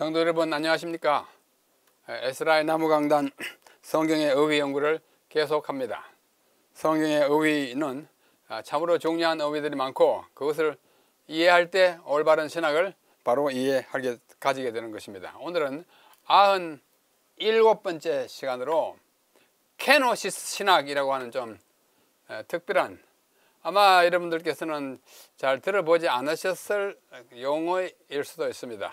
성도 여러분 안녕하십니까? 에스라의 나무강단 성경의 어휘 연구를 계속합니다. 성경의 어휘는 참으로 중요한 어휘들이 많고 그것을 이해할 때 올바른 신학을 바로 가지게 되는 것입니다. 오늘은 97번째 시간으로 케노시스 신학이라고 하는 좀 특별한, 아마 여러분들께서는 잘 들어보지 않으셨을 용어일 수도 있습니다.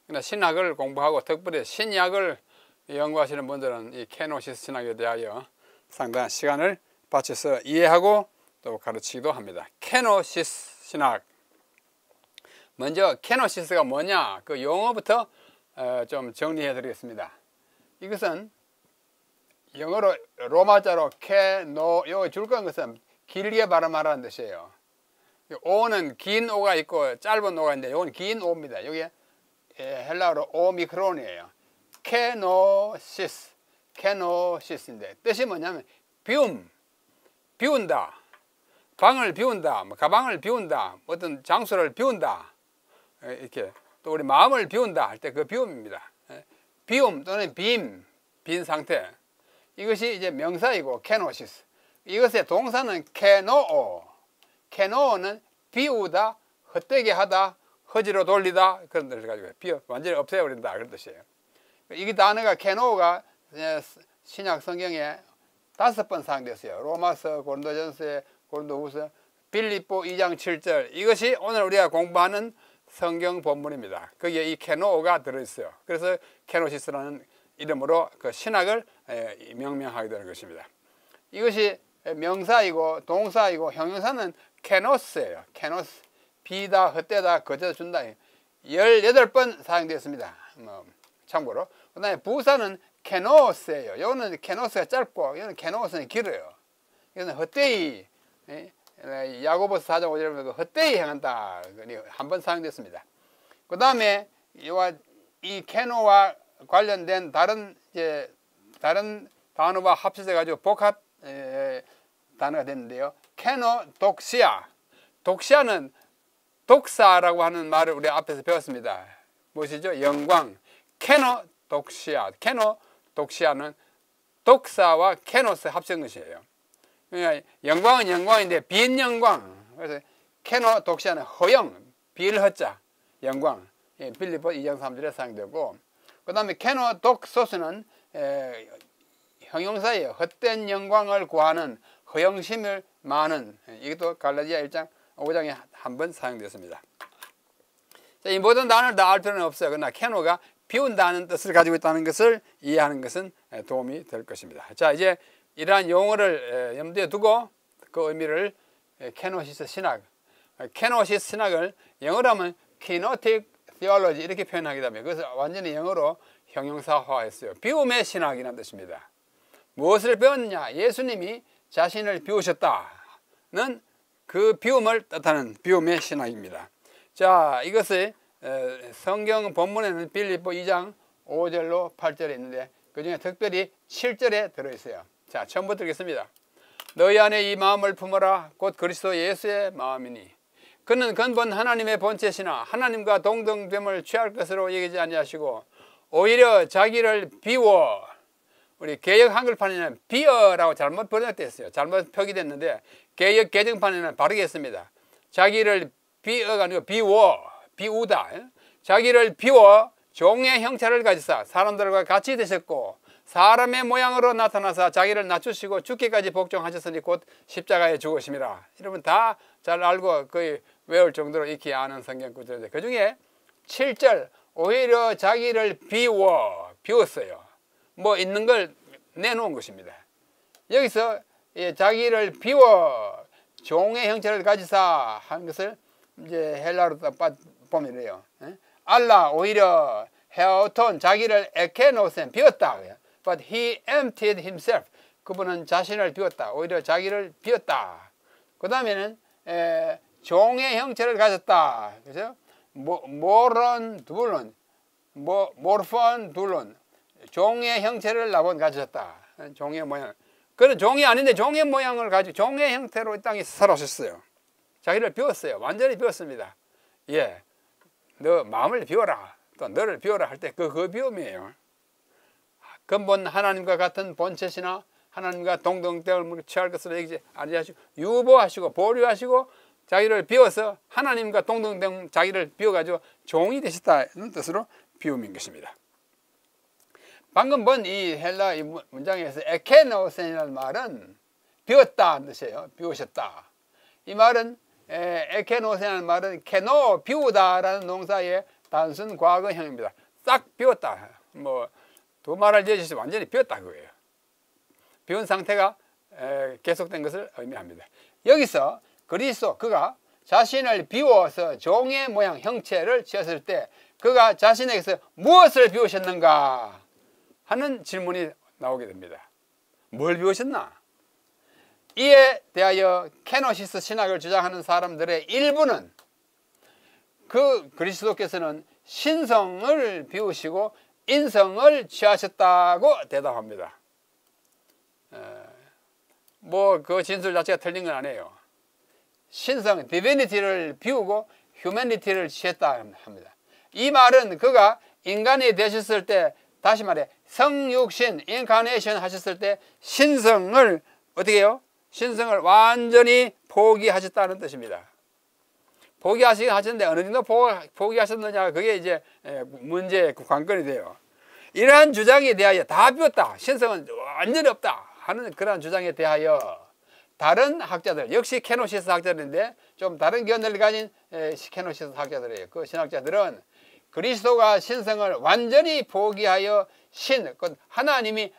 그러나 신학을 공부하고 특별히 신약을 연구하시는 분들은 이 케노시스 신학에 대하여 상당한 시간을 바쳐서 이해하고 또 가르치기도 합니다. 케노시스 신학. 먼저 케노시스가 뭐냐, 그 용어부터 좀 정리해 드리겠습니다. 이것은 영어로 로마자로 케노, 여기 줄건 것은 길게 발음하라는 뜻이에요. 오는 긴 오가 있고 짧은 오가 있는데 이건 긴 오입니다. 여기 헬라어로 오미크론이에요. 케노시스, 케노시스인데 뜻이 뭐냐면 비운다, 방을 비운다, 가방을 비운다, 어떤 장소를 비운다, 이렇게 또 우리 마음을 비운다 할 때 그 비움입니다. 비움 또는 빈 상태, 이것이 이제 명사이고 케노시스. 이것의 동사는 케노오. 케노오는 비우다, 헛되게 하다, 허지로 돌리다, 그런 뜻을 가지고 완전히 없애버린다, 그런 뜻이에요. 이 단어가 케노오가 신약 성경에 5번 사용됐어요. 로마서, 고린도전서, 고린도후서, 빌립보 2장 7절. 이것이 오늘 우리가 공부하는 성경 본문입니다. 거기에 이 케노오가 들어있어요. 그래서 케노시스라는 이름으로 그 신학을 명명하게 되는 것입니다. 이것이 명사이고 동사이고 형용사는 케노스예요. 케노스. 비다, 헛되다, 거저다 준다. 18번 사용되었습니다. 참고로. 그 다음에 부사는 케노스예요. 이거는 케노스가 짧고 이거는 케노스는 길어요. 이거는 헛되이, 야고보서 4장 5절에 헛되이 행한다, 한번 사용됐습니다. 그 다음에 이 케노와 관련된 다른 단어와 합쳐져 가지고 복합 단어가 됐는데요. 케노독시아. 독시아는 독사라고 하는 말을 우리 앞에서 배웠습니다. 무엇이죠? 영광. 케노독시아. 케노독시아는 독사와 케노스 합친 것이에요. 그러니까 영광은 영광인데 빈 영광. 그래서 케노독시아는 허영, 빌 허자, 영광. 빌립보 2장 3절에 사용되고, 그 다음에 케노독소스는 형용사예요. 헛된 영광을 구하는, 허영심을 많은. 이것도 갈라디아 1장 5장에 한 번 사용되었습니다. 자, 이 모든 단어를 다 알 필요는 없어요. 그러나 케노가 비운다는 뜻을 가지고 있다는 것을 이해하는 것은 도움이 될 것입니다. 자, 이제 이러한 용어를 염두에 두고 그 의미를 케노시스 신학, 케노시스 신학을 영어로 하면 키노틱 theology 이렇게 표현하게 되면 그것을 완전히 영어로 형용사화했어요. 비움의 신학이라는 뜻입니다. 무엇을 배웠느냐? 예수님이 자신을 비우셨다는 그 비움을 뜻하는 비움의 신학입니다. 자, 이것을 성경 본문에는 빌립보 2장 5절로 8절에 있는데 그 중에 특별히 7절에 들어있어요. 자, 처음부터 읽겠습니다. 너희 안에 이 마음을 품어라. 곧 그리스도 예수의 마음이니 그는 근본 하나님의 본체시나 하나님과 동등됨을 취할 것으로 여기지 아니하시고 오히려 자기를 비워, 우리 개역 한글판에는 비어라고 잘못 번역됐어요. 잘못 표기됐는데 개역 개정판에는 바르게 했습니다. 자기를 비어가 아니고 비우다. 자기를 비워 종의 형체를 가지사 사람들과 같이 되셨고 사람의 모양으로 나타나사 자기를 낮추시고 죽기까지 복종하셨으니 곧 십자가에 죽으심이라. 여러분 다 잘 알고 거의 외울 정도로 익히 아는 성경 구절인데 그 중에 7절 오히려 자기를 비웠어요. 뭐 있는 걸 내놓은 것입니다. 여기서 자기를 비워 종의 형체를 가지사 한 것을 이제 헬라로 보면 이래요. 알라 오히려 헤오톤 자기를 에케노센 비웠다. But he emptied himself. 그분은 자신을 비웠다. 오히려 자기를 비웠다. 그 다음에는 종의 형체를 가졌다. 그래서 모론 둘론, 모르폰 둘론, 종의 형체를 나본 가졌다. 종의 모양. 그런 종이 아닌데 종의 모양을 가지고 종의 형태로 이 땅에 살아오셨어요. 자기를 비웠어요. 완전히 비웠습니다. 예, 너 마음을 비워라. 또 너를 비워라 할 때 그 비움이에요. 근본 하나님과 같은 본체시나 하나님과 동등됨을 취할 것으로 여기지 아니하시고 유보하시고 보류하시고 자기를 비워서 하나님과 동등된 자기를 비워가지고 종이 되셨다는 뜻으로 비움인 것입니다. 방금 본 이 헬라 이 문장에서 에케노센이라는 말은 비웠다는 뜻이에요. 비우셨다. 이 말은 에케노센이라는 말은 케노 비우다라는 농사의 단순 과거형입니다. 싹 비웠다. 뭐 두 말을 지어주셔서 완전히 비웠다 그거예요. 비운 상태가 계속된 것을 의미합니다. 여기서 그리스도 그가 자신을 비워서 종의 모양 형체를 취했을 때 그가 자신에게서 무엇을 비우셨는가 하는 질문이 나오게 됩니다. 뭘 비우셨나? 이에 대하여 케노시스 신학을 주장하는 사람들의 일부는 그 그리스도께서는 신성을 비우시고 인성을 취하셨다고 대답합니다. 뭐 그 진술 자체가 틀린 건 아니에요. 신성, 디비니티를 비우고 휴머니티를 취했다 합니다. 이 말은 그가 인간이 되셨을 때, 다시 말해 성육신, 인카네이션 하셨을 때 신성을 어떻게 해요? 신성을 완전히 포기하셨다는 뜻입니다. 포기하시긴 하셨는데 어느 정도 포기하셨느냐, 그게 이제 문제의 관건이 돼요. 이러한 주장에 대하여 다 비웠다, 신성은 완전히 없다 하는 그러한 주장에 대하여 다른 학자들, 역시 케노시스 학자들인데 좀 다른 견해를 가진 케노시스 학자들이에요. 그 신학자들은 그리스도가 신성을 완전히 포기하여 하나님이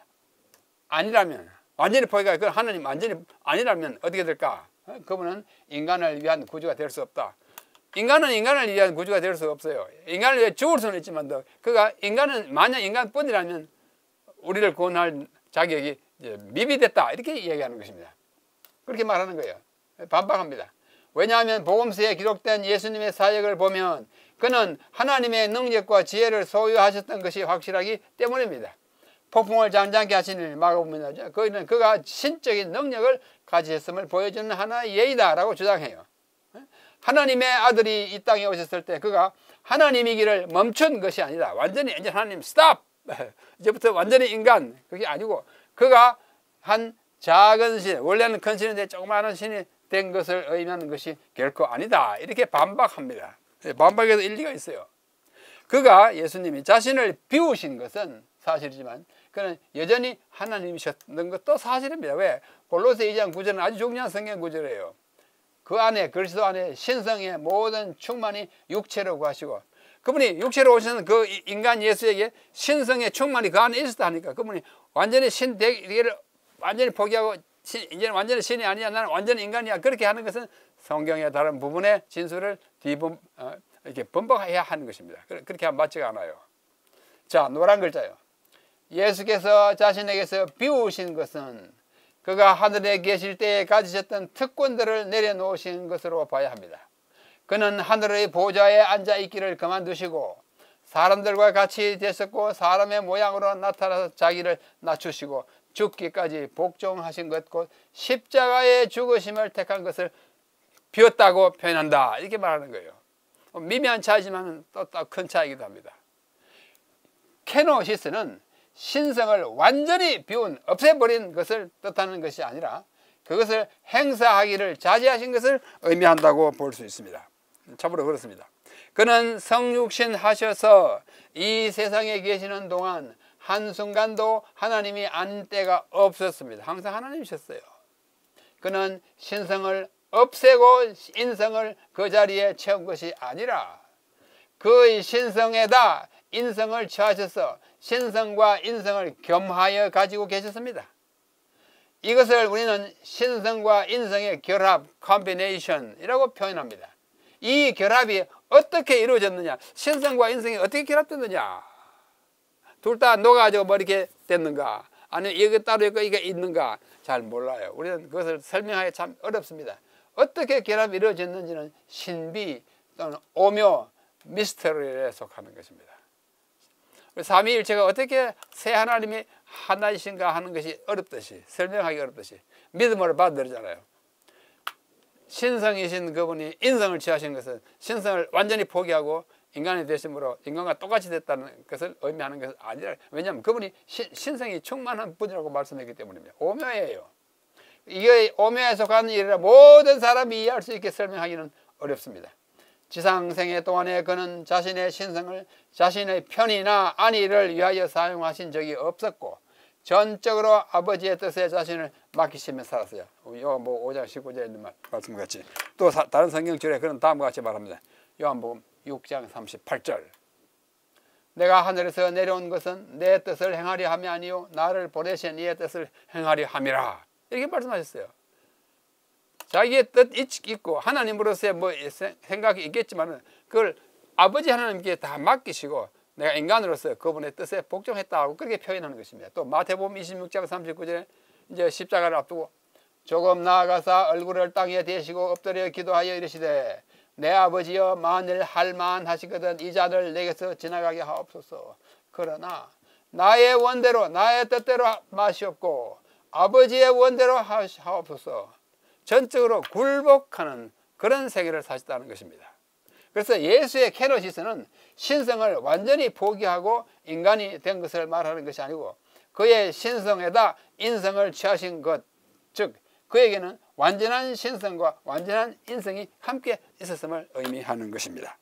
아니라면, 완전히 포기하여 하나님 완전히 아니라면 어떻게 될까? 그분은 인간을 위한 구주가 될 수 없다. 인간은 인간을 위한 구주가 될 수 없어요. 인간을 위해 죽을 수는 있지만 그가 인간은 만약 인간뿐이라면 우리를 구원할 자격이 이제 미비됐다, 이렇게 얘기하는 것입니다. 그렇게 말하는 거예요. 반박합니다. 왜냐하면 복음서에 기록된 예수님의 사역을 보면 그는 하나님의 능력과 지혜를 소유하셨던 것이 확실하기 때문입니다. 폭풍을 잠잠케 하시는 마가복음이죠. 그는 그가 신적인 능력을 가지셨음을 보여주는 하나의 예이다라고 주장해요. 하나님의 아들이 이 땅에 오셨을 때 그가 하나님이기를 멈춘 것이 아니라 완전히 이제 하나님 스탑! 이제부터 완전히 인간, 그게 아니고 그가 한 작은 신, 원래는 큰 신인데 조그마한 신이 된 것을 의미하는 것이 결코 아니다, 이렇게 반박합니다. 반박에도 일리가 있어요. 그가, 예수님이 자신을 비우신 것은 사실이지만 그는 여전히 하나님이셨는 것도 사실입니다. 왜? 골로새 2장 9절은 아주 중요한 성경 구절이에요. 그 안에, 그리스도 안에 신성의 모든 충만이 육체로 구하시고, 그분이 육체로 오시는 그 인간 예수에게 신성의 충만이 그 안에 있었다 하니까 그분이 완전히 신 되기를 완전히 포기하고 이제는 완전히 신이 아니야, 나는 완전히 인간이야, 그렇게 하는 것은 성경의 다른 부분의 진술을 이렇게 번복해야 하는 것입니다. 그렇게 하면 맞지가 않아요. 자, 노란 글자요. 예수께서 자신에게서 비우신 것은 그가 하늘에 계실 때에 가지셨던 특권들을 내려놓으신 것으로 봐야 합니다. 그는 하늘의 보좌에 앉아있기를 그만두시고 사람들과 같이 되셨고 사람의 모양으로 나타나서 자기를 낮추시고 죽기까지 복종하신 것, 곧 십자가의 죽으심을 택한 것을 비웠다고 표현한다, 이렇게 말하는 거예요. 미미한 차이지만 또 큰 차이기도 합니다. 케노시스는 신성을 완전히 비운, 없애버린 것을 뜻하는 것이 아니라 그것을 행사하기를 자제하신 것을 의미한다고 볼 수 있습니다. 참으로 그렇습니다. 그는 성육신 하셔서 이 세상에 계시는 동안 한순간도 하나님이 아닌 때가 없었습니다. 항상 하나님이셨어요. 그는 신성을 없애고 인성을 그 자리에 채운 것이 아니라 그의 신성에다 인성을 처하셔서 신성과 인성을 겸하여 가지고 계셨습니다. 이것을 우리는 신성과 인성의 결합, 컴비네이션이라고 표현합니다. 이 결합이 어떻게 이루어졌느냐, 신성과 인성이 어떻게 결합됐느냐, 둘 다 녹아가지고 뭐 이렇게 됐는가, 아니면 이게 따로 있고 이게 있는가, 잘 몰라요. 우리는 그것을 설명하기 참 어렵습니다. 어떻게 결합이 이루어졌는지는 신비 또는 오묘, 미스터리에 속하는 것입니다. 삼위일체가 어떻게 세 하나님이 하나이신가 하는 것이 어렵듯이, 설명하기 어렵듯이 믿음으로 받아들이잖아요. 신성이신 그분이 인성을 취하신 것은 신성을 완전히 포기하고 인간이 되심으로 인간과 똑같이 됐다는 것을 의미하는 것은 아니라, 왜냐하면 그분이 신성이 충만한 분이라고 말씀했기 때문입니다. 오묘예요. 이게 오묘에 속하는 일이라 모든 사람이 이해할 수 있게 설명하기는 어렵습니다. 지상생애 동안에 그는 자신의 신성을 자신의 편이나 안위를 위하여 사용하신 적이 없었고 전적으로 아버지의 뜻에 자신을 맡기시며 살았어요. 요한복음 5장 19절에 있는 말씀같이 또 다른 성경절에 그는 다음과 같이 말합니다. 요한복음 6장 38절. 내가 하늘에서 내려온 것은 내 뜻을 행하려 함이 아니요 나를 보내신 이의 뜻을 행하려 함이라. 이렇게 말씀하셨어요. 자기의 뜻 있고 하나님으로서의 뭐 생각이 있겠지만 그걸 아버지 하나님께 다 맡기시고 내가 인간으로서 그분의 뜻에 복종했다고 그렇게 표현하는 것입니다. 또 마태복음 26장 39절에 이제 십자가를 앞두고 조금 나아가사 얼굴을 땅에 대시고 엎드려 기도하여 이르시되 내 아버지여 만일 할만하시거든 이 잔을 내게서 지나가게 하옵소서. 그러나 나의 원대로 나의 뜻대로 마시옵고 아버지의 원대로 하옵소서. 전적으로 굴복하는 그런 세계를 사셨다는 것입니다. 그래서 예수의 케노시스는 신성을 완전히 포기하고 인간이 된 것을 말하는 것이 아니고 그의 신성에다 인성을 취하신 것, 즉 그에게는 완전한 신성과 완전한 인성이 함께 있었음을 의미하는 것입니다.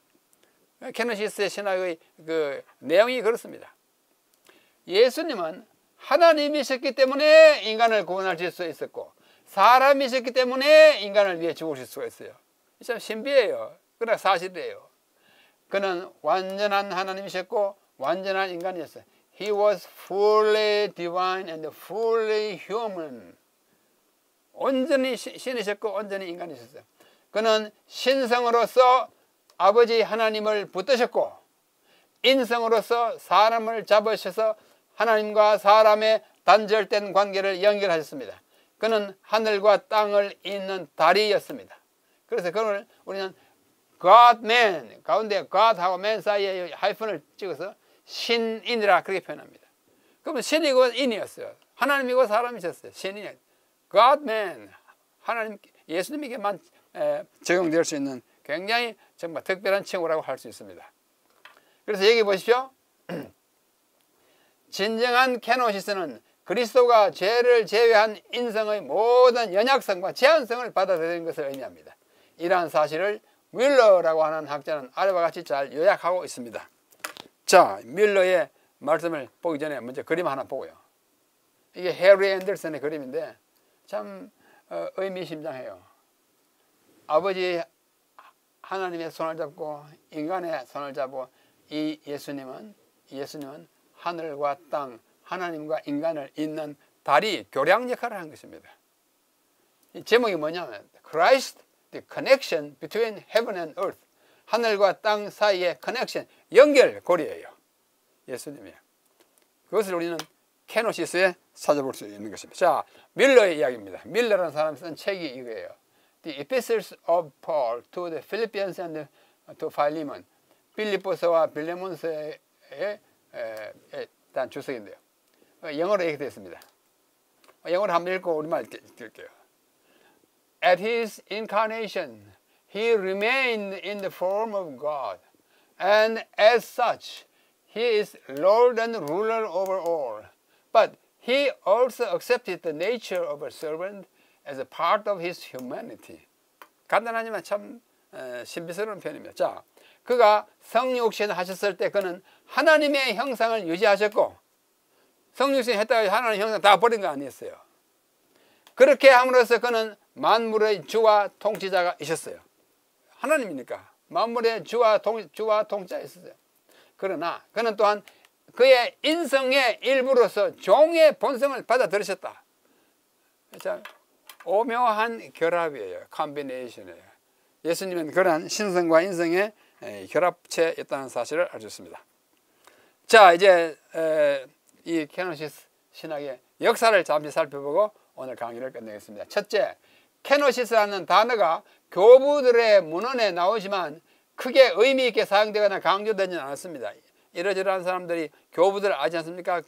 케노시스의 신학의 그 내용이 그렇습니다. 예수님은 하나님이셨기 때문에 인간을 구원하실 수 있었고 사람이셨기 때문에 인간을 위해 죽으실 수가 있어요. 참 신비해요. 그러나 사실이에요. 그는 완전한 하나님이셨고 완전한 인간이었어요. He was fully divine and fully human. 온전히 신이셨고 온전히 인간이셨어요. 그는 신성으로서 아버지 하나님을 붙드셨고 인성으로서 사람을 잡으셔서 하나님과 사람의 단절된 관계를 연결하셨습니다. 그는 하늘과 땅을 잇는 다리였습니다. 그래서 그걸 우리는 God-man, 가운데 God하고 man 사이에 하이픈을 찍어서 신인이라 그렇게 표현합니다. 그러면 신이고 인이었어요. 하나님이고 사람이셨어요. 신이 God-man, 하나님, 예수님에게만 적용될 수 있는 굉장히 정말 특별한 칭호라고 할 수 있습니다. 그래서 여기 보십시오. 진정한 케노시스는 그리스도가 죄를 제외한 인성의 모든 연약성과 제한성을 받아들이는 것을 의미합니다. 이러한 사실을 뮬러라고 하는 학자는 아래와 같이 잘 요약하고 있습니다. 자, 뮬러의 말씀을 보기 전에 먼저 그림 하나 보고요. 이게 해리 앤더슨의 그림인데 참 의미심장해요. 아버지 하나님의 손을 잡고 인간의 손을 잡고 이 예수님은 하늘과 땅, 하나님과 인간을 잇는 다리, 교량 역할을 한 것입니다. 이 제목이 뭐냐면 Christ, the connection between heaven and earth. 하늘과 땅 사이의 커넥션, 연결고리예요. 예수님이에요. 그것을 우리는 케노시스에 찾아볼 수 있는 것입니다. 자, 밀러의 이야기입니다. 밀러라는 사람이 쓴 책이 이거예요. The Epistles of Paul to the Philippians and to Philemon. 빌립보서와 빌레몬서에 대한 주석인데요. 영어로 이렇게 되어 있습니다. 영어로 한번 읽고 우리말 읽을게요. At his incarnation, he remained in the form of God, and as such, he is Lord and ruler over all. But he also accepted the nature of a servant as a part of his humanity. 간단하지만 참 신비스러운 표현입니다. 자, 그가 성육신 하셨을 때 그는 하나님의 형상을 유지하셨고 성육신 했다가 하나님의 형상 다 버린 거 아니었어요. 그렇게 함으로써 그는 만물의 주와 통치자가 있었어요. 하나님이니까 만물의 주와 통치자가 있었어요. 그러나 그는 또한 그의 인성의 일부로서 종의 본성을 받아들이셨다. 자, 오묘한 결합이에요. 컴비네이션이에요. 예수님은 그러한 신성과 인성의 결합체였다는 사실을 알 수 있습니다. 자, 이제 이 케노시스 신학의 역사를 잠시 살펴보고 오늘 강의를 끝내겠습니다. 첫째, 케노시스라는 단어가 교부들의 문헌에 나오지만 크게 의미 있게 사용되거나 강조되지는 않았습니다. 이러저러한 사람들이 교부들 아지 않습니까?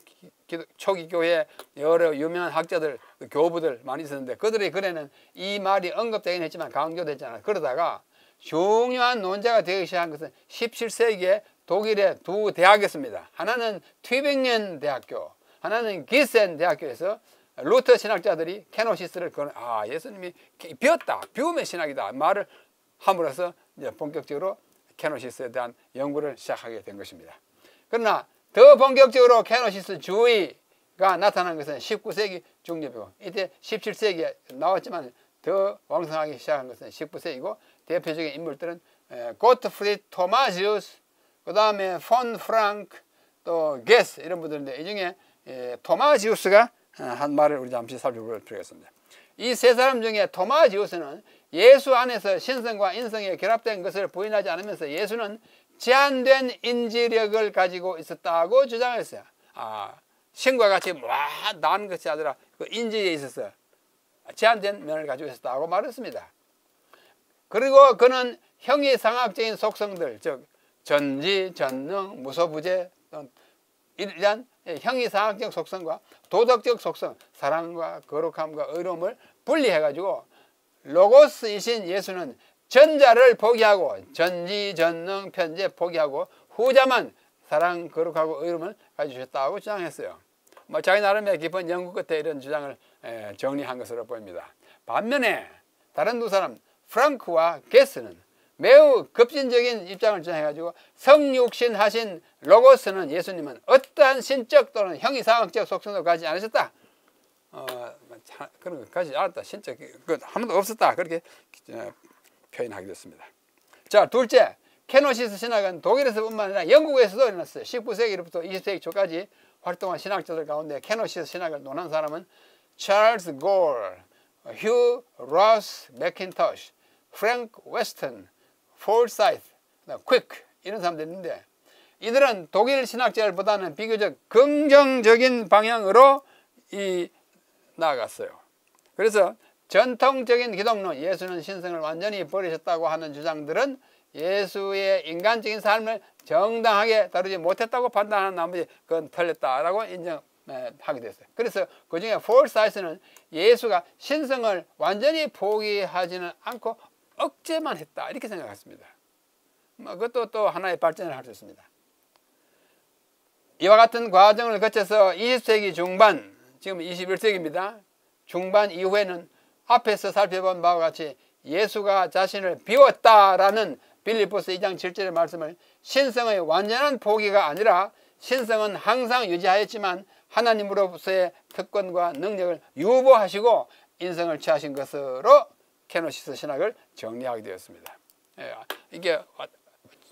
초기 교회 여러 유명한 학자들, 교부들 많이 있었는데 그들의 글에는 이 말이 언급되긴 했지만 강조되지 않아요. 그러다가 중요한 논자가 되기 시작한 것은 17세기에 독일의 두 대학이었습니다. 하나는 튜빙겐 대학교, 하나는 기센 대학교에서 루터 신학자들이 케노시스를 예수님이 비었다, 비움의 신학이다 말을 함으로써 이제 본격적으로 케노시스에 대한 연구를 시작하게 된 것입니다. 그러나 더 본격적으로 케노시스 주의가 나타난 것은 19세기 중葉이고, 이때 17세기에 나왔지만 더 왕성하게 시작한 것은 19세기고, 대표적인 인물들은 고트프리드 토마지우스, 그 다음에 폰 프랑크, 또 게스, 이런 분들인데, 이 중에 토마지우스가 한 말을 우리 잠시 살펴볼 필요가 있습니다. 이 세 사람 중에 토마지우스는 예수 안에서 신성과 인성이 결합된 것을 부인하지 않으면서 예수는 제한된 인지력을 가지고 있었다고 주장했어요. 신과 같이 나은 것이 아니라 그 인지에 있어서 제한된 면을 가지고 있었다고 말했습니다. 그리고 그는 형이상학적인 속성들, 즉 전지, 전능, 무소부재, 이러한 형이상학적 속성과 도덕적 속성, 사랑과 거룩함과 의로움을 분리해가지고 로고스이신 예수는 전자를 포기하고 전지, 전능, 편재 포기하고 후자만 사랑, 거룩하고 의로움을 가지셨다고 주장했어요. 자기 나름의 깊은 연구 끝에 이런 주장을 정리한 것으로 보입니다. 반면에 다른 두 사람 프랑크와 게스는 매우 급진적인 입장을 주장해가지고 성육신 하신 로고스는 예수님은 어떠한 신적 또는 형이상학적 속성도 가지지 않으셨다. 그런 것 가지지 않았다. 신적 하나도 없었다. 그렇게 표현하게 됐습니다. 자, 둘째, 케노시스 신학은 독일에서뿐만 아니라 영국에서도 일어났어요. 19세기부터 20세기 초까지 활동한 신학자들 가운데 케노시스 신학을 논한 사람은 찰스 골, 휴 로스 맥킨토시, 프랭크 웨스턴, 폴사이트, 퀵, 이런 사람들이 있는데, 이들은 독일 신학자들보다는 비교적 긍정적인 방향으로 나아갔어요. 그래서 전통적인 기독론, 예수는 신성을 완전히 버리셨다고 하는 주장들은 예수의 인간적인 삶을 정당하게 다루지 못했다고 판단하는 나머지 그건 틀렸다라고 인정하게 됐어요. 그래서 그 중에 폴사이트는 예수가 신성을 완전히 포기하지는 않고 억제만 했다, 이렇게 생각했습니다. 그것도 또 하나의 발전을 할 수 있습니다. 이와 같은 과정을 거쳐서 20세기 중반, 지금 21세기입니다. 중반 이후에는 앞에서 살펴본 바와 같이 예수가 자신을 비웠다라는 빌립보서 2장 7절의 말씀을 신성의 완전한 포기가 아니라 신성은 항상 유지하였지만 하나님으로서의 특권과 능력을 유보하시고 인성을 취하신 것으로 케노시스 신학을 정리하게 되었습니다. 이게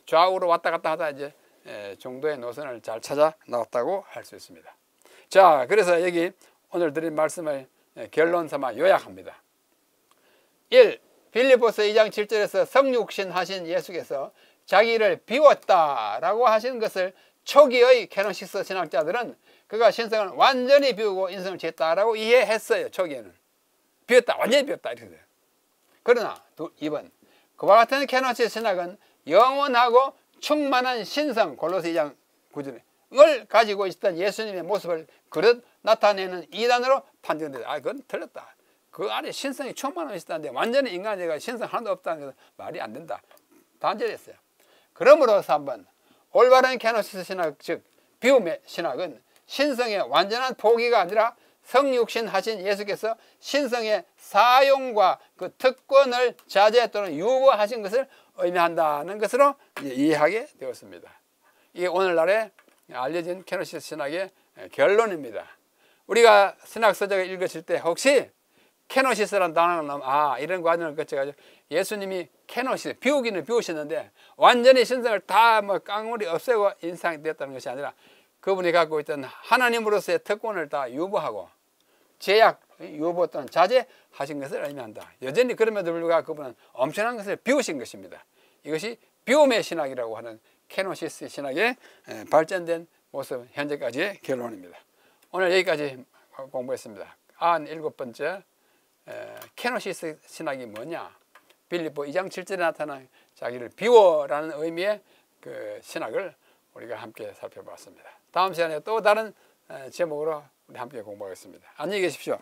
좌우로 왔다 갔다 하다 이제 정도의 노선을 잘 찾아 나왔다고 할 수 있습니다. 자, 그래서 여기 오늘 드린 말씀을 결론 삼아 요약합니다. 1. 빌립보서 2장 7절에서 성육신 하신 예수께서 자기를 비웠다라고 하신 것을 초기의 케노시스 신학자들은 그가 신성을 완전히 비우고 인성을 취했다라고 이해했어요. 초기에는 비웠다, 완전히 비웠다 이렇게 돼요. 그러나 2번, 그와 같은 케노시스 신학은 영원하고 충만한 신성, 골로새 2장 9절을 가지고 있었던 예수님의 모습을 그릇 나타내는 이단으로 판정된다. 그건 틀렸다. 그 안에 신성이 충만하게 있었다는데 완전히 인간에게 신성 하나도 없다는 것은 말이 안 된다. 단절했어요. 그러므로 3번, 올바른 케노시스 신학, 즉 비움의 신학은 신성의 완전한 포기가 아니라 성육신 하신 예수께서 신성의 사용과 그 특권을 자제 또는 유보하신 것을 의미한다는 것으로 이해하게 되었습니다. 이게 오늘날의 알려진 케노시스 신학의 결론입니다. 우리가 신학서적을 읽으실 때 혹시 케노시스라는 단어가 나오면 이런 과정을 거쳐가지고 예수님이 케노시스, 비우기는 비우셨는데 완전히 신성을 다 깡무리 없애고 인상이 됐다는 것이 아니라 그분이 갖고 있던 하나님으로서의 특권을 다 유보하고 제약, 유보 또는 자제하신 것을 의미한다. 여전히 그럼에도 불구하고 그분은 엄청난 것을 비우신 것입니다. 이것이 비움의 신학이라고 하는 케노시스 신학의 발전된 모습, 현재까지의 결론입니다. 오늘 여기까지 공부했습니다. 97번째 케노시스 신학이 뭐냐? 빌립보 2장 7절에 나타난 자기를 비워라는 의미의 그 신학을 우리가 함께 살펴봤습니다. 다음 시간에 또 다른 제목으로 우리 함께 공부하겠습니다. 안녕히 계십시오.